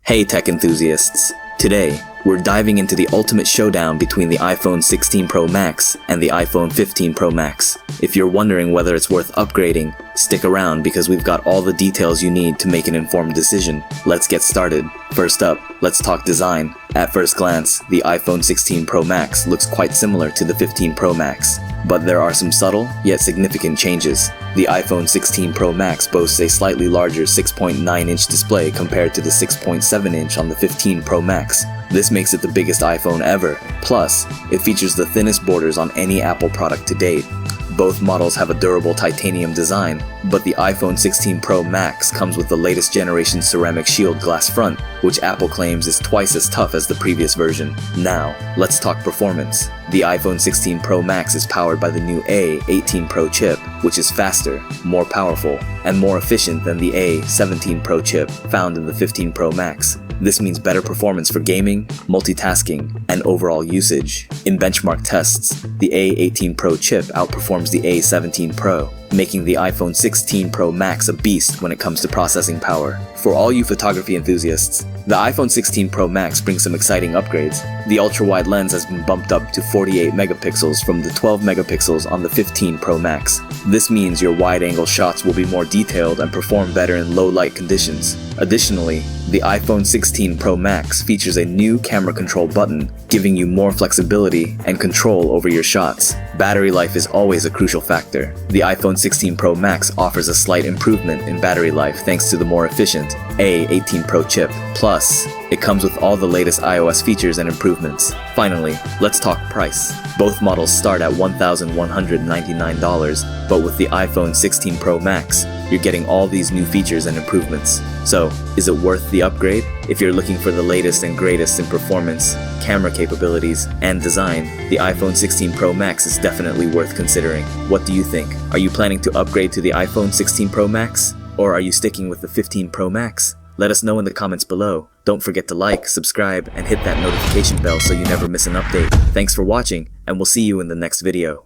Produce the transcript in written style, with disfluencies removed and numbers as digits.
Hey tech enthusiasts! Today, we're diving into the ultimate showdown between the iPhone 16 Pro Max and the iPhone 15 Pro Max. If you're wondering whether it's worth upgrading, stick around because we've got all the details you need to make an informed decision. Let's get started. First up, let's talk design. At first glance, the iPhone 16 Pro Max looks quite similar to the 15 Pro Max, but there are some subtle, yet significant changes. The iPhone 16 Pro Max boasts a slightly larger 6.9-inch display compared to the 6.7-inch on the 15 Pro Max. This makes it the biggest iPhone ever. Plus, it features the thinnest borders on any Apple product to date. Both models have a durable titanium design, but the iPhone 16 Pro Max comes with the latest generation ceramic shield glass front, which Apple claims is twice as tough as the previous version. Now, let's talk performance. The iPhone 16 Pro Max is powered by the new A18 Pro chip, which is faster, more powerful, and more efficient than the A17 Pro chip found in the 15 Pro Max. This means better performance for gaming, multitasking, and overall usage. In benchmark tests, the A18 Pro chip outperforms the A17 Pro, making the iPhone 16 Pro Max a beast when it comes to processing power. For all you photography enthusiasts, the iPhone 16 Pro Max brings some exciting upgrades. The ultra-wide lens has been bumped up to 48 megapixels from the 12 megapixels on the 15 Pro Max. This means your wide-angle shots will be more detailed and perform better in low-light conditions. Additionally, the iPhone 16 Pro Max features a new camera control button, giving you more flexibility and control over your shots. Battery life is always a crucial factor. The iPhone 16 Pro Max offers a slight improvement in battery life thanks to the more efficient A18 Pro chip. Plus, it comes with all the latest iOS features and improvements. Finally, let's talk price. Both models start at $1,199, but with the iPhone 16 Pro Max, you're getting all these new features and improvements. So, is it worth the upgrade? If you're looking for the latest and greatest in performance, camera capabilities, and design, the iPhone 16 Pro Max is definitely worth considering. What do you think? Are you planning to upgrade to the iPhone 16 Pro Max? Or are you sticking with the 15 Pro Max? Let us know in the comments below. Don't forget to like, subscribe, and hit that notification bell so you never miss an update. Thanks for watching, and we'll see you in the next video.